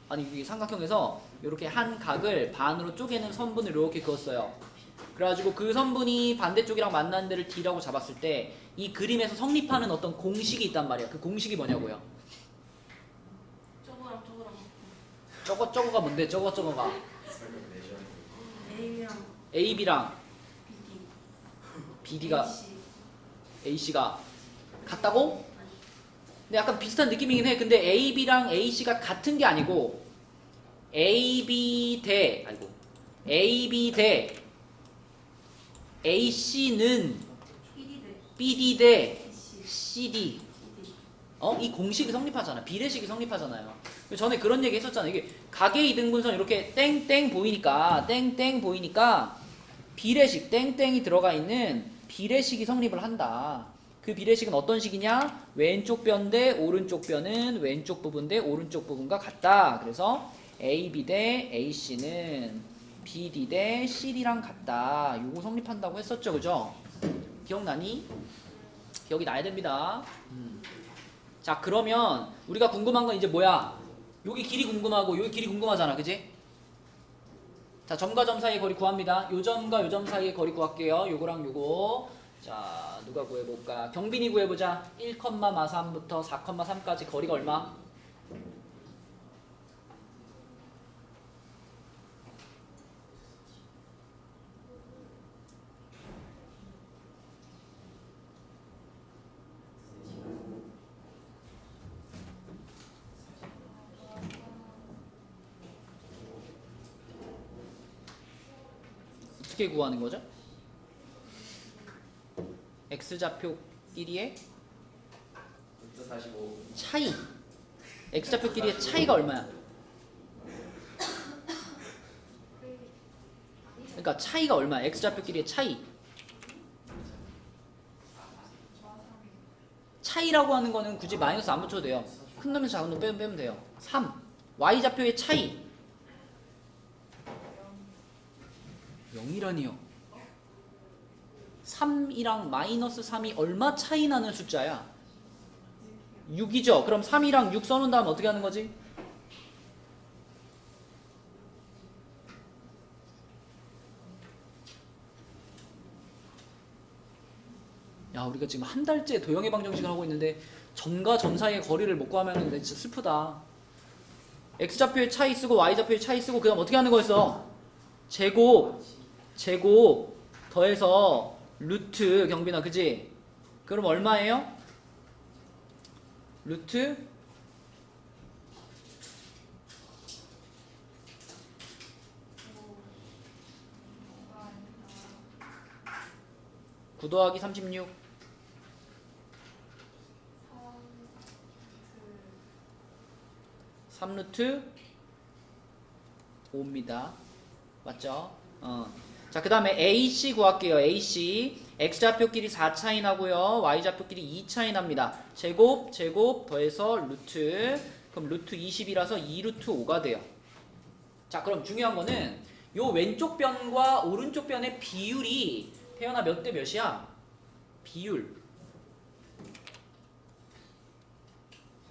아니 이 삼각형에서 이렇게 한 각을 반으로 쪼개는 선분을 이렇게 그었어요. 그래가지고 그 선분이 반대쪽이랑 만나는 데를 D라고 잡았을 때 이 그림에서 성립하는 어떤 공식이 있단 말이야. 그 공식이 뭐냐고요? 저거가 뭔데? 저거가 AB랑 BD가 AC가 같다고? 근데 약간 비슷한 느낌이긴 해. 근데 AB랑 AC가 같은 게 아니고 AB 대 AC는 BD 대 CD. 이 공식이 성립하잖아. 비례식이 성립하잖아요. 전에 그런 얘기 했었잖아. 이게 각의 이등분선 이렇게 땡땡 보이니까 비례식 땡땡이 들어가 있는 비례식이 성립을 한다. 그 비례식은 어떤 식이냐? 왼쪽 변 대 오른쪽 변은 왼쪽 부분 대 오른쪽 부분과 같다. 그래서 AB 대 AC는 BD 대 CD랑 같다. 요거 성립한다고 했었죠. 그죠? 기억나니? 기억이 나야 됩니다. 자, 그러면 우리가 궁금한 건 이제 뭐야? 여기 길이 궁금하고 여기 길이 궁금하잖아. 그지? 자, 점과 점 사이의 거리 구합니다. 요 점과 요 점 사이의 거리 구할게요. 요거랑 요거. 자, 누가 구해볼까? 경빈이 구해보자. 1,3부터 4,3까지 거리가 얼마? 어떻게 구하는 거죠? X좌표 끼리의 45. 차이. x좌표끼리의 차이가 얼마야? 그러니까 차이가 얼마야? x좌표끼리의 차이. 차이라고 하는 거는 굳이 마이너스 안 붙여도 돼요. 큰 놈에서 작은 놈 빼면 돼요. 3. y좌표의 차이. 0이라니요. 3이랑 마이너스 3이 얼마 차이 나는 숫자야? 6이죠. 그럼 3이랑 6 써놓은 다음 어떻게 하는 거지? 야, 우리가 지금 한 달째 도형의 방정식을 하고 있는데 점과 점 사이의 거리를 못 구하면 진짜 슬프다. x좌표의 차이 쓰고 y좌표의 차이 쓰고 그 다음 어떻게 하는 거였어? 제곱 더해서 루트 경빈아, 그지? 그럼 얼마예요? 루트 9 더하기 36 3루트 5입니다. 맞죠? 자, 그 다음에 AC 구할게요. AC x좌표끼리 4 차이 나고요. y좌표끼리 2 차이 납니다. 제곱 더해서 루트, 그럼 루트 20이라서 2루트 5가 돼요. 자, 그럼 중요한 거는 요 왼쪽 변과 오른쪽 변의 비율이 태연아 몇 대 몇이야? 비율.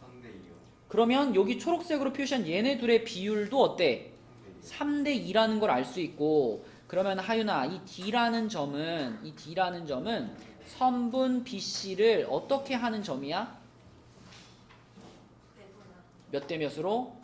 3대 2요. 그러면 여기 초록색으로 표시한 얘네 둘의 비율도 어때? 3대 2라는 걸 알 수 있고, 그러면 하윤아, 이 D라는 점은 선분 BC를 어떻게 하는 점이야? 몇 대 몇으로?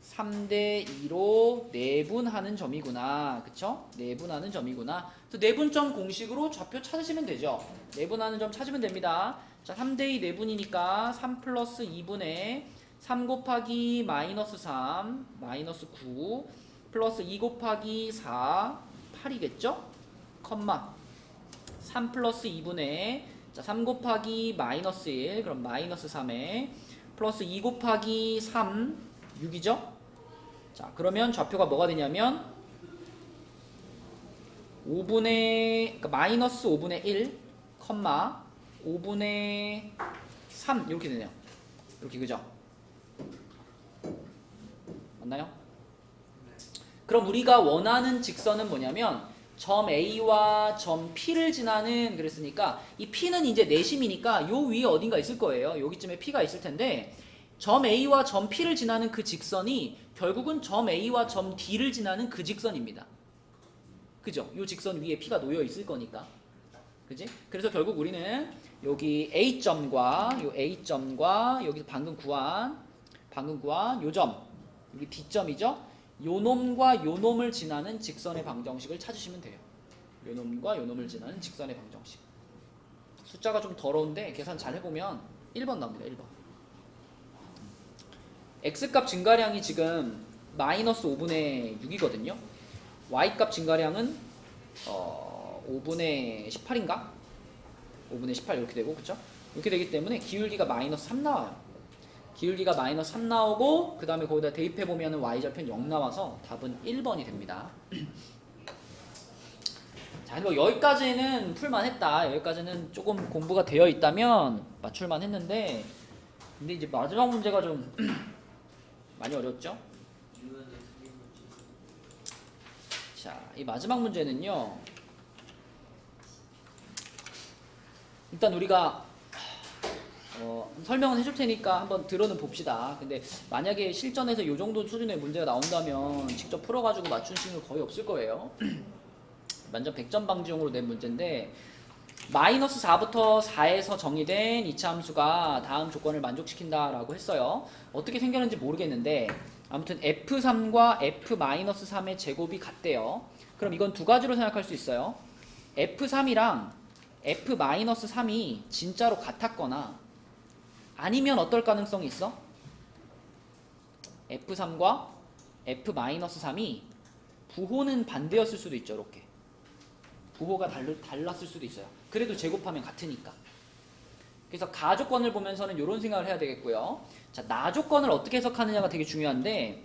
3대 2로 내분하는 점이구나. 그쵸? 내분하는 점이구나. 그래서 내분점 공식으로 좌표 찾으시면 되죠. 내분하는 점 찾으면 됩니다. 자, 3대 2 내분이니까 3 플러스 2분의 3 곱하기 마이너스 3 마이너스 9 플러스 2 곱하기 4 8이겠죠? 컴마 3 플러스 2분의 자, 3 곱하기 마이너스 1 그럼 마이너스 3에 플러스 2 곱하기 3 6이죠? 자, 그러면 좌표가 뭐가 되냐면 5분의 그러니까 마이너스 5분의 1 컴마 5분의 3 이렇게 되네요. 이렇게, 그죠? 맞나요? 그럼 우리가 원하는 직선은 뭐냐면 점 A와 점 P를 지나는, 그랬으니까 이 P는 이제 내심이니까 요 위에 어딘가 있을 거예요. 여기쯤에 P가 있을 텐데 점 A와 점 P를 지나는 그 직선이 결국은 점 A와 점 D를 지나는 그 직선입니다. 그죠? 요 직선 위에 P가 놓여 있을 거니까. 그지? 그래서 결국 우리는 여기 A점과 요 A점과 여기서 방금 구한 요 점, 여기 D점이죠? 요 놈과 요 놈을 지나는 직선의 방정식을 찾으시면 돼요. 요 놈과 요 놈을 지나는 직선의 방정식. 숫자가 좀 더러운데 계산 잘 해보면 1번 나옵니다. 1번. X값 증가량이 지금 마이너스 5분의 6이거든요. Y값 증가량은 5분의 18인가? 5분의 18 이렇게 되고, 그쵸? 이렇게 되기 때문에 기울기가 마이너스 3 나와요. 기울기가 마이너스 3 나오고 그 다음에 거기다 대입해보면 Y좌표는 0 나와서 답은 1번이 됩니다. 자, 뭐 여기까지는 풀만했다. 여기까지는 조금 공부가 되어 있다면 맞출만 했는데, 근데 이제 마지막 문제가 좀 많이 어렵죠? 자, 이 마지막 문제는요, 일단 우리가 설명은 해줄 테니까 한번 들어는 봅시다. 근데 만약에 실전에서 이 정도 수준의 문제가 나온다면 직접 풀어가지고 맞춘 친구 거의 없을 거예요. 완전 100점 방지용으로 낸 문제인데, 마이너스 4부터 4에서 정의된 이차 함수가 다음 조건을 만족시킨다라고 했어요. 어떻게 생겼는지 모르겠는데 아무튼 F3과 F-3의 제곱이 같대요. 그럼 이건 두 가지로 생각할 수 있어요. F3이랑 F-3이 진짜로 같았거나 아니면 어떨 가능성이 있어? F3과 F-3이 부호는 반대였을 수도 있죠. 이렇게 부호가 달랐을 수도 있어요. 그래도 제곱하면 같으니까. 그래서 가조건을 보면서는 이런 생각을 해야 되겠고요. 자, 나조건을 어떻게 해석하느냐가 되게 중요한데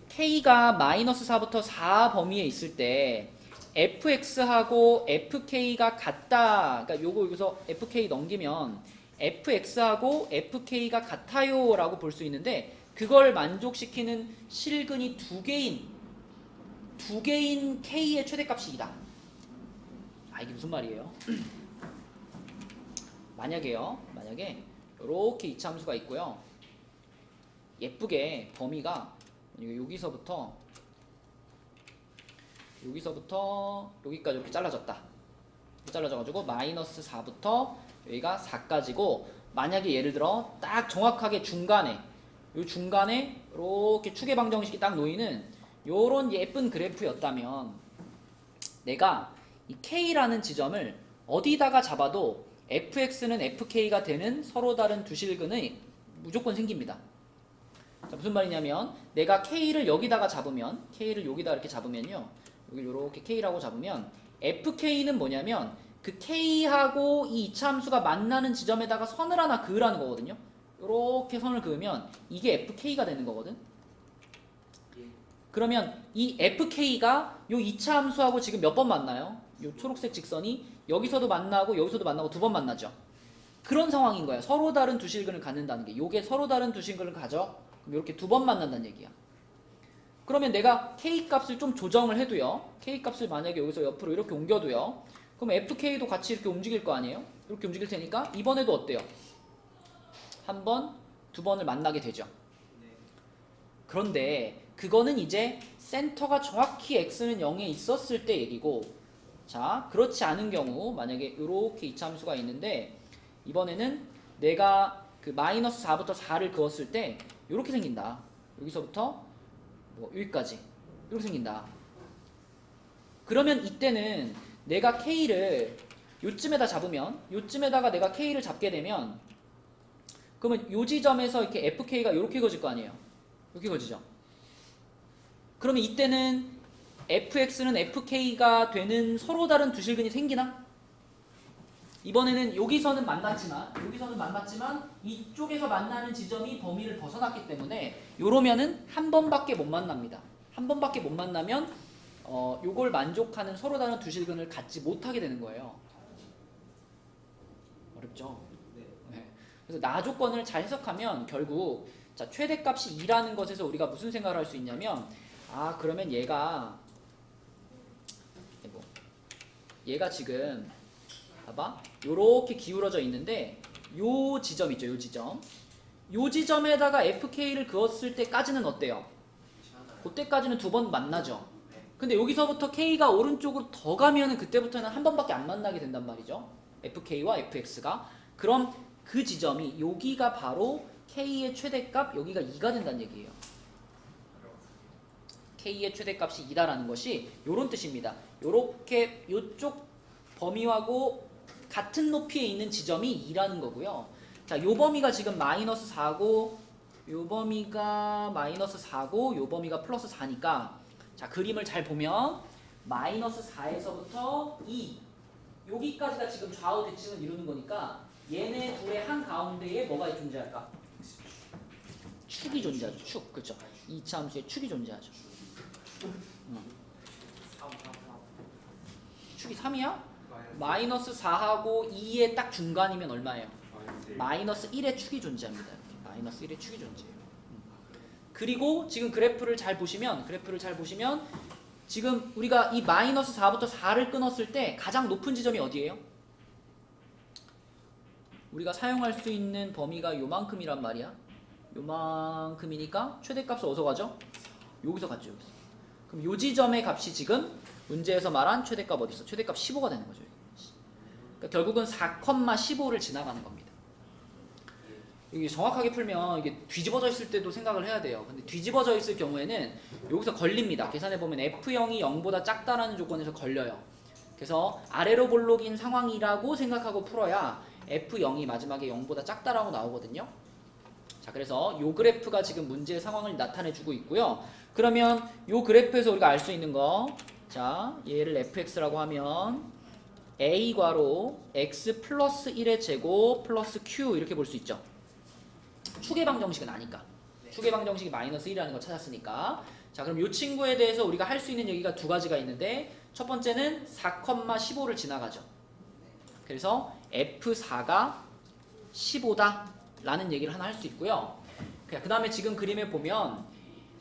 K가 마이너스 4부터 4 범위에 있을 때 fx하고 fk가 같다. 그러니까 요거 여기서 fk 넘기면 fx하고 fk가 같아요 라고 볼 수 있는데 그걸 만족시키는 실근이 두 개인 k의 최대값이 이다. 아, 이게 무슨 말이에요? 만약에 이렇게 이차함수가 있고요. 예쁘게 범위가 여기서부터 여기까지 이렇게 잘라져가지고 마이너스 4부터 여기가 4까지고 만약에 예를 들어 딱 정확하게 중간에 이렇게 축의 방정식이 딱 놓이는 요런 예쁜 그래프였다면 내가 이 K라는 지점을 어디다가 잡아도 fx는 fk가 되는 서로 다른 두 실근이 무조건 생깁니다. 자, 무슨 말이냐면 내가 K를 여기다가 잡으면 K를 여기다 이렇게 잡으면요. 여기 이렇게 K라고 잡으면 fk는 뭐냐면 그 K하고 이 이차함수가 만나는 지점에다가 선을 하나 그으라는 거거든요. 이렇게 선을 그으면 이게 fk가 되는 거거든. 그러면 이 fk가 요 이차함수하고 지금 몇 번 만나요? 요 초록색 직선이 여기서도 만나고 여기서도 만나고 두 번 만나죠. 그런 상황인 거야. 서로 다른 두 실근을 갖는다는 게. 요게 서로 다른 두 실근을 가져. 그럼 이렇게 두 번 만난다는 얘기야. 그러면 내가 k 값을 좀 조정을 해도요. k 값을 만약에 여기서 옆으로 이렇게 옮겨도요. 그럼 fk도 같이 이렇게 움직일 거 아니에요? 이렇게 움직일 테니까 이번에도 어때요? 한 번, 두 번을 만나게 되죠. 그런데 그거는 이제 센터가 정확히 x는 0에 있었을 때 얘기고, 자, 그렇지 않은 경우 만약에 이렇게 이차함수가 있는데 이번에는 내가 그 마이너스 4부터 4를 그었을 때 이렇게 생긴다. 여기서부터 뭐 여기까지 이렇게 생긴다. 그러면 이때는 내가 K를 요쯤에다 잡으면, 요쯤에다가 내가 K를 잡게 되면 그러면 요 지점에서 이렇게 FK가 이렇게 그어질 거 아니에요. 이렇게 그어지죠. 그러면 이때는 fx는 fk가 되는 서로 다른 두 실근이 생기나? 이번에는 여기서는 만났지만 이쪽에서 만나는 지점이 범위를 벗어났기 때문에 요러면은 한 번밖에 못 만납니다. 한 번밖에 못 만나면 요걸 만족하는 서로 다른 두 실근을 갖지 못하게 되는 거예요. 어렵죠? 네. 그래서 나 조건을 잘 해석하면 결국 자, 최대값이 2라는 것에서 우리가 무슨 생각을 할 수 있냐면 아, 그러면 얘가 지금 봐봐 요렇게 기울어져 있는데 요 지점 있죠. 요 지점에다가 fk를 그었을 때까지는 어때요? 그때까지는 두 번 만나죠. 근데 여기서부터 k가 오른쪽으로 더 가면은 그때부터는 한 번밖에 안 만나게 된단 말이죠. fk와 fx가. 그럼 그 지점이 여기가 바로 k의 최대값, 여기가 2가 된다는 얘기예요. k의 최대값이 2다라는 것이 요런 뜻입니다. 요렇게 요쪽 범위하고 같은 높이에 있는 지점이 2라는 거고요. 자, 요 범위가 지금 마이너스 4고 요 범위가 마이너스 4고 요 범위가 플러스 4니까 자, 그림을 잘 보면 마이너스 4에서부터 2 여기까지가 지금 좌우 대칭을 이루는 거니까 얘네 둘의 한가운데에 뭐가 존재할까? 축이 존재하죠. 축. 그렇죠. 이차함수에 축이 존재하죠. 축이 3이야? 마이너스 4하고 2의 딱 중간이면 얼마예요? 마이너스 1의 축이 존재합니다. 이렇게. 마이너스 1의 축이 존재해요. 그리고 지금 그래프를 잘 보시면 지금 우리가 이 마이너스 4부터 4를 끊었을 때 가장 높은 지점이 어디예요? 우리가 사용할 수 있는 범위가 요만큼이란 말이야. 요만큼이니까 최대값을 어디서 가죠? 여기서 갔죠. 여기서. 그럼 요 지점의 값이 지금 문제에서 말한 최대값 어디 있어? 최대값 15가 되는 거죠. 그러니까 결국은 4,15를 지나가는 겁니다. 이게 정확하게 풀면 이게 뒤집어져 있을 때도 생각을 해야 돼요. 근데 뒤집어져 있을 경우에는 여기서 걸립니다. 계산해 보면 f0이 0보다 작다라는 조건에서 걸려요. 그래서 아래로 볼록인 상황이라고 생각하고 풀어야 f0이 마지막에 0보다 작다라고 나오거든요. 자, 그래서 요 그래프가 지금 문제의 상황을 나타내주고 있고요. 그러면 요 그래프에서 우리가 알 수 있는 거, 자, 얘를 fx라고 하면 a 괄호 x 플러스 1의 제곱 플러스 q 이렇게 볼 수 있죠. 추계방 정식은 아니까. 추계방 정식이 마이너스 1이라는 걸 찾았으니까. 자, 그럼 이 친구에 대해서 우리가 할 수 있는 얘기가 두 가지가 있는데 첫 번째는 4,15를 지나가죠. 그래서 F4가 15다 라는 얘기를 하나 할 수 있고요. 그 다음에 지금 그림에 보면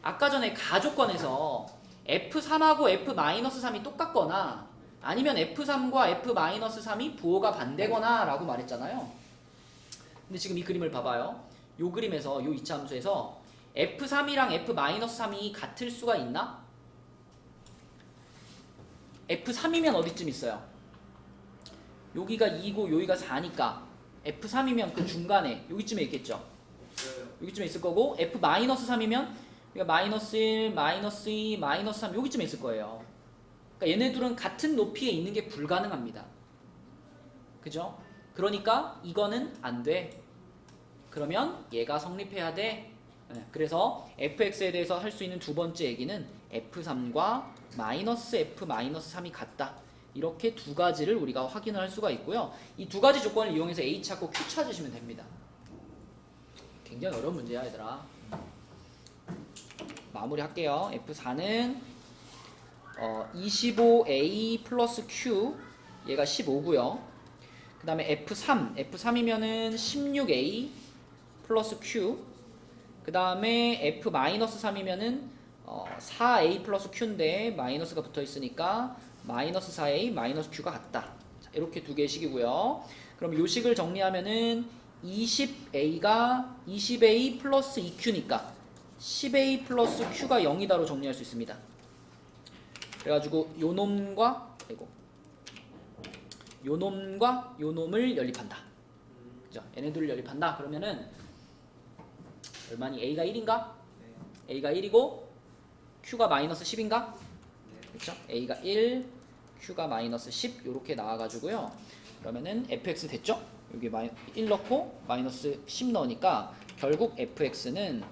아까 전에 가조건에서 F3하고 F-3이 똑같거나 아니면 F3과 F-3이 부호가 반대거나 라고 말했잖아요. 근데 지금 이 그림을 봐봐요. 요 그림에서 요 이차함수에서 F3이랑 F-3이 같을 수가 있나? F3이면 어디쯤 있어요? 여기가 2고 여기가 4니까 F3이면 그 중간에 여기쯤에 있겠죠? 없어요. 여기쯤에 있을 거고 F-3이면 그러니까 마이너스 1, 마이너스 2, 마이너스 3 여기쯤에 있을 거예요. 그러니까 얘네들은 같은 높이에 있는 게 불가능합니다. 그죠? 그러니까 이거는 안 돼. 그러면 얘가 성립해야 돼. 네, 그래서 fx에 대해서 할 수 있는 두 번째 얘기는 f3과 마이너스 f-3이 같다. 이렇게 두 가지를 우리가 확인을 할 수가 있고요. 이 두 가지 조건을 이용해서 a 찾고 q 찾으시면 됩니다. 굉장히 어려운 문제야 얘들아. 마무리할게요. F4는 25A 플러스 Q 얘가 15고요. 그 다음에 F3이면은 16A 플러스 Q 그 다음에 F-3이면은 4A 플러스 Q인데 마이너스가 붙어 있으니까 마이너스 4A 마이너스 Q가 같다. 자, 이렇게 두 개의 식이고요. 그럼 요 식을 정리하면은 20A가 20A 플러스 2Q니까 10A 플러스 Q가 0이다로 정리할 수 있습니다. 그래가지고 요 놈과 요 놈을 연립한다. 그죠? 얘네들을 연립한다. 그러면은 얼마니? A가 1인가? A가 1이고 Q가 마이너스 10인가? 그렇죠? A가 1, Q가 마이너스 10 요렇게 나와가지고요. 그러면은 fx 됐죠? 여기 1 넣고 마이너스 10 넣으니까 결국 fx는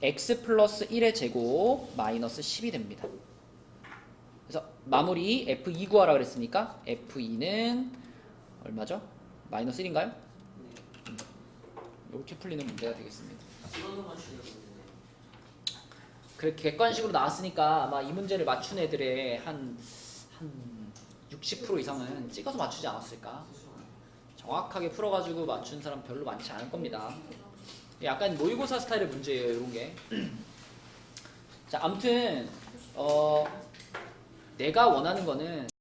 x 플러스 1의 제곱 마이너스 10이 됩니다. 그래서 마무리 f2 구하라 그랬으니까 f2는 얼마죠? 마이너스 1인가요? 이렇게 풀리는 문제가 되겠습니다. 이거는 맞추는 문제네. 그렇게 객관식으로 나왔으니까 아마 이 문제를 맞춘 애들의 한 60% 이상은 찍어서 맞추지 않았을까? 정확하게 풀어가지고 맞춘 사람 별로 많지 않을 겁니다. 약간 모의고사 스타일의 문제예요, 이런 게. 자, 아무튼 내가 원하는 거는